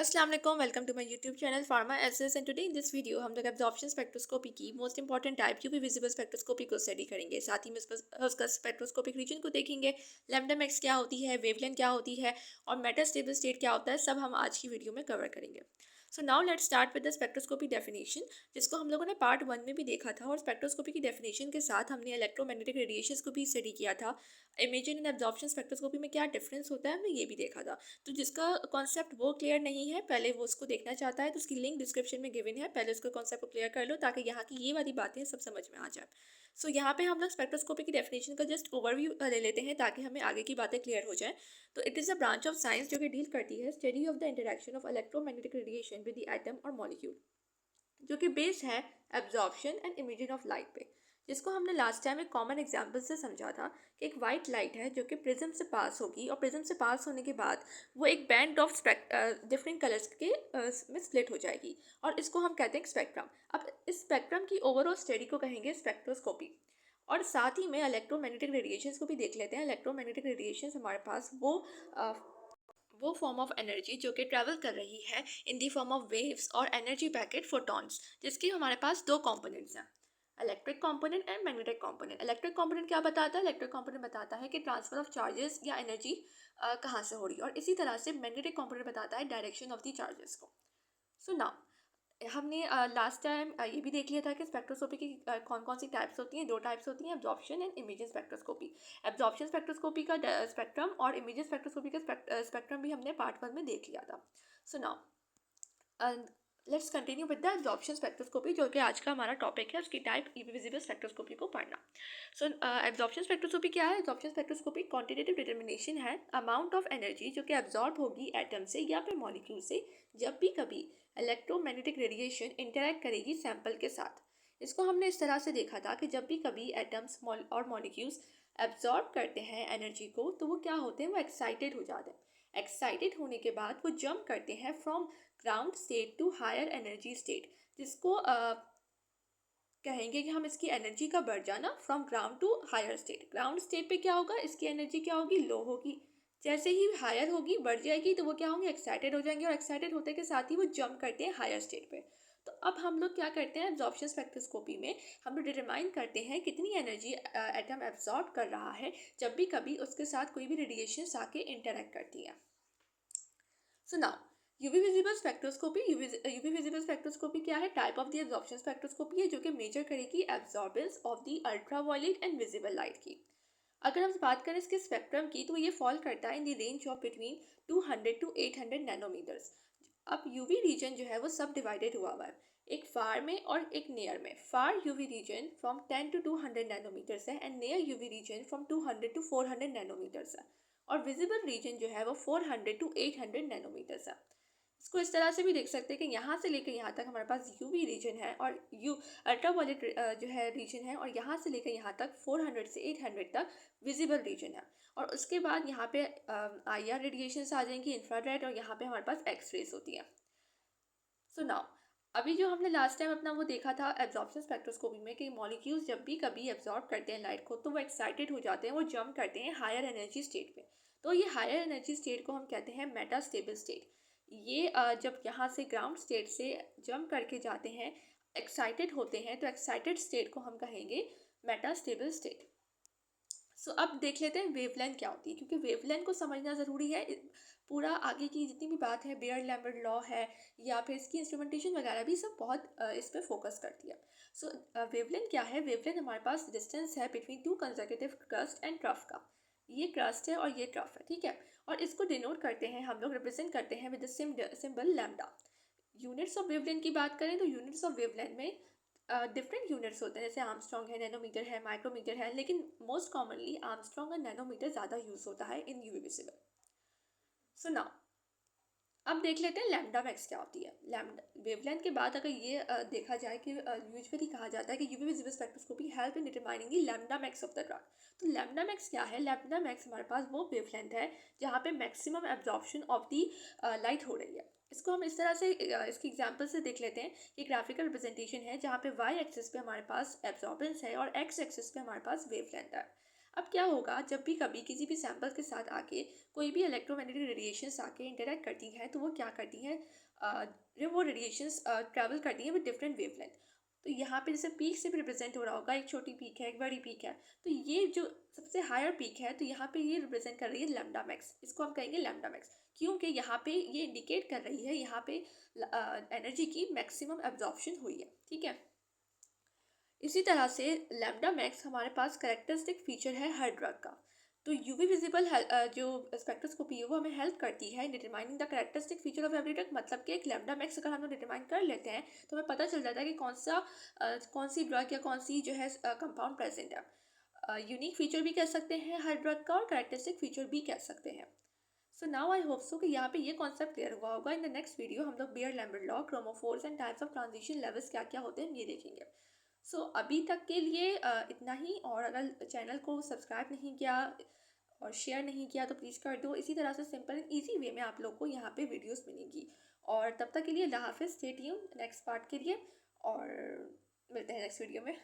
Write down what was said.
अस्सलाम वालेकुम, welcome to my YouTube channel Pharma Aces. And today in this video हम लोग एब्जॉर्प्शन स्पेक्ट्रोस्कोपी की most important type UV visible spectroscopy को study करेंगे। साथ ही में उसका स्पेक्ट्रोस्कोपिक रीजन को देखेंगे, लैम्डा मैक्स क्या होती है, वेवलेंथ क्या होती है और मेटास्टेबल स्टेट क्या होता है, सब हम आज की वीडियो में कवर करेंगे। So now let's start with the spectroscopy definition, जिसको हम लोगों ने पार्ट 1 में भी देखा था। और स्पेक्ट्रोस्कोपी की डेफिनेशन के साथ हमने इलेक्ट्रोमैग्नेटिक रेडिएशंस को भी स्टडी किया था। इमेजिंग एंड एब्जॉर्प्शन स्पेक्ट्रोस्कोपी में क्या डिफरेंस होता है हमने ये भी देखा था। तो जिसका कॉन्सेप्ट वो क्लियर नहीं है, पहले वो उसको देखना चाहता है, तो उसकी लिंक डिस्क्रिप्शन में गिवन है, पहले उसका कॉन्सेप्ट को क्लियर कर लो ताकि यहाँ की ये वाली बातें सब समझ में आ जाए। सो यहाँ पे हम लोग स्पेक्ट्रोस्कोपी की डेफिनेशन का जस्ट ओवरव्यू ले लेते हैं ताकि हमें आगे की बातें क्लियर हो जाए। तो it is a branch of science जो कि डील करती है study of the interaction of electromagnetic radiation with the atom और मॉलिक्यूल, जो कि बेस्ड है absorption and emission of light पे, जिसको हमने लास्ट टाइम एक कॉमन एग्जांपल से समझा था कि एक वाइट लाइट है जो कि प्रिज्म से पास होगी और प्रिज्म से पास होने के बाद वो एक बैंड ऑफ डिफरेंट कलर्स के में स्प्लिट हो जाएगी और इसको हम कहते हैं स्पेक्ट्रम। अब इस स्पेक्ट्रम की ओवरऑल स्टडी को कहेंगे स्पेक्ट्रोस्कोपी। और साथ ही में इलेक्ट्रोमैग्नेटिक रेडिएशंस को भी देख लेते हैं। इलेक्ट्रोमैग्नेटिक रेडिएशंस हमारे पास अ, वो फॉर्म ऑफ एनर्जी जो कि ट्रैवल कर रही है इन दी फॉर्म ऑफ वेव्स और एनर्जी पैकेट फोटॉन्स, जिसके हमारे पास दो कंपोनेंट्स हैं, electric component and magnetic component. Electric component क्या बताता है? इलेक्ट्रिक कंपोनेंट बताता है कि ट्रांसफर ऑफ चार्जेस या एनर्जी कहाँ से हो रही है, और इसी तरह से मैग्नेटिक कंपोनेंट बताता है डायरेक्शन ऑफ द चार्जेस को। सो नाउ हमने लास्ट टाइम ये भी देख लिया था कि स्पेक्ट्रोस्कोपी की कौन कौन सी टाइप्स होती हैं। दो टाइप्स होती हैं, absorption and imaging spectroscopy. Absorption spectroscopy का स्पेक्ट्रम और इमेजिंग स्पेक्ट्रोस्कोपी का स्पेक्ट्रम भी हमने पार्ट 1 में देख लिया था। So now let's continue with the absorption spectroscopy, जो कि आज का हमारा टॉपिक है, उसकी टाइप विजिबल स्पेक्ट्रोस्कोपी को पढ़ना। सो एब्जॉर्प्शन स्पेक्ट्रोस्कोपी क्या है? एब्जॉर्प्शन स्पेक्ट्रोस्कोपी क्वांटिटेटिव डिटर्मिनेशन है अमाउंट ऑफ एनर्जी जो कि एब्जॉर्ब होगी एटम से या फिर मॉलिक्यूल से जब भी कभी इलेक्ट्रोमैग्नेटिक रेडिएशन इंटरैक्ट करेगी सैंपल के साथ। इसको हमने इस तरह से देखा था कि जब भी कभी एटम्स और मॉलिक्यूल्स एब्जॉर्ब करते हैं एनर्जी को, तो वो क्या होते हैं? वो एक्साइटेड हो जाते हैं। एक्साइटेड होने के बाद वो जंप करते हैं from ground state to higher energy state, जिसको कहेंगे कि हम इसकी एनर्जी का बढ़ जाना from ground to higher state. Ground state पे क्या होगा? इसकी एनर्जी क्या होगी? लो होगी। जैसे ही हायर होगी, बढ़ जाएगी, तो वो क्या होंगे? एक्साइटेड हो जाएंगे, और एक्साइटेड होते के साथ ही वो जंप करते हैं हायर स्टेट पे। तो अब हम लोग क्या करते हैं एब्जॉर्प्शन स्पेक्ट्रोस्कोपी में? हम लोग डिटरमाइन करते हैं कितनी एनर्जी एटम एब्जॉर्ब कर रहा है जब भी कभी उसके साथ कोई भी रेडिएशन आके इंटरेक्ट करती है। So now UV visible spectroscopy. UV visible spectroscopy क्या है? Type of the absorption spectroscopy है जो कि मेजर करेगी absorbance of the ultraviolet and visible light की। अगर हम बात करें इसके स्पेक्ट्रम की, तो ये फॉल करता है in the range of between 200 to 800 nanometers. अब यूवी रीजन जो है वो सब डिवाइडेड हुआ है, एक फार में और एक नियर में। Far UV region from 10 to 200 nanometers है and near UV region from 200 to 400 nanometers है। और विजिबल रीजन जो है वो 400 टू 800 नैनोमीटर्स है। इसको इस तरह से भी देख सकते हैं कि यहाँ से लेकर यहाँ तक हमारे पास यूवी रीजन है और यू अल्ट्रावायलेट जो है रीजन है, और यहाँ से लेकर यहाँ तक 400 से 800 तक विजिबल रीजन है। और उसके बाद यहाँ पे IR रेडिएशन आ जाएंगी, इंफ्रारेड, और यहाँ पे हमारे पास एक्स रेज होती है। सो नाउ अभी जो हमने लास्ट टाइम अपना वो देखा था एब्जॉर्प्शन स्पेक्ट्रोस्कोपी में कि मॉलिक्यूल्स जब भी कभी एब्जॉर्ब करते हैं लाइट को, तो वो एक्साइटेड हो जाते हैं, वो जंप करते हैं हायर एनर्जी स्टेट पे। तो ये हायर एनर्जी स्टेट को हम कहते हैं मेटा स्टेबल स्टेट। ये जब यहाँ से ग्राउंड स्टेट से जंप करके जाते हैं, एक्साइटेड होते हैं, तो एक्साइटेड स्टेट को हम कहेंगे मेटा स्टेबल स्टेट। सो अब देख लेते हैं वेवलेंथ क्या होती है, क्योंकि वेवलेंथ को समझना ज़रूरी है। पूरा आगे की जितनी भी बात है, बियर लैम्बर्ट लॉ है या फिर इसकी इंस्ट्रूमेंटेशन वगैरह भी सब बहुत इस पर फोकस करती है। सो वेवलेंथ क्या है? वेवलेंथ हमारे पास डिस्टेंस है between two consecutive crust and trough का। ये क्रस्ट है और ये ट्रफ है, ठीक है। और इसको डिनोट करते हैं, हम लोग रिप्रेजेंट करते हैं with the symbol lambda. Units of wavelength की बात करें तो यूनिट्स ऑफ वेवलेंथ में डिफरेंट यूनिट्स होते हैं, जैसे आर्मस्ट्रॉन्ग है, नैनोमीटर है, माइक्रोमीटर है, लेकिन मोस्ट कॉमनली आर्मस्ट्रॉन्ग और नैनोमीटर ज़्यादा यूज़ होता है इन यूवी विजिबल। सो नाउ अब देख लेते हैं लैम्डा मैक्स क्या होती है। लैम्डा वेवलेंथ के बाद अगर ये देखा जाए कि यूजुअली कहा जाता है कि UV visible spectroscopy help in determining the lambda max of the drug. तो लैम्डा मैक्स क्या है? लैम्डा मैक्स हमारे पास वो वेवलेंथ है जहाँ पे maximum absorption of the light हो रही है। इसको हम इस तरह से इसकी एग्जांपल से देख लेते हैं। ये ग्राफिकल रिप्रेजेंटेशन है जहाँ पे वाई एक्सिस पे हमारे पास एब्जॉर्बेंस है और एक्स एक्सिस पे हमारे पास वेवलेंथ है। अब क्या होगा, जब भी कभी किसी भी सैंपल के साथ आके कोई भी इलेक्ट्रोमैग्नेटिक रेडिएशंस आके इंटरेक्ट करती हैं, तो वो क्या करती हैं, जो वो रेडिएशंस ट्रैवल करती हैं विद डिफरेंट वेवलेंथ। तो यहाँ पे जैसे पीक से भी रिप्रेजेंट हो रहा होगा, एक छोटी पीक है, एक बड़ी पीक है। तो ये जो सबसे हायर पीक है, तो यहाँ पे ये रिप्रेजेंट कर रही है लैम्डा मैक्स, इसको हम कहेंगे लैम्डा मैक्स, क्योंकि यहाँ पे ये इंडिकेट कर रही है यहाँ पे एनर्जी की मैक्सिमम एब्जॉर्प्शन हुई है। ठीक है। इसी तरह से लैम्डा मैक्स हमारे पास करेक्टरिस्टिक फीचर है हर ड्रग का। तो यूवी विजिबल जो स्पेक्ट्रोस्कोपी है वो हमें हेल्प करती है in determining the characteristic feature of every drug. मतलब कि एक लैम्डा मैक्स अगर हम लोग डिटरमाइन कर लेते हैं तो हमें पता चल जाता है कि कौन सी ड्रग या कौन सी जो है कंपाउंड प्रेजेंट है। यूनिक फीचर भी कह सकते हैं हर ड्रग का, और करेक्टरिस्टिक फीचर भी कह सकते हैं। So now I hope so कि यहाँ पे ये कॉन्सेप्ट क्लियर हुआ होगा। इन द नेक्स्ट वीडियो हम लोग Beer Lambert law, chromophores and types of transition levels क्या क्या होते हैं ये देखेंगे। सो अभी तक के लिए इतना ही। और अगर चैनल को सब्सक्राइब नहीं किया और शेयर नहीं किया तो प्लीज़ कर दो। इसी तरह से सिंपल एंड ईजी वे में आप लोग को यहाँ पे वीडियोस मिलेंगी। और तब तक के लिए अल्लाह हाफिज़, स्टे ट्यून्ड नेक्स्ट पार्ट के लिए, और मिलते हैं नेक्स्ट वीडियो में।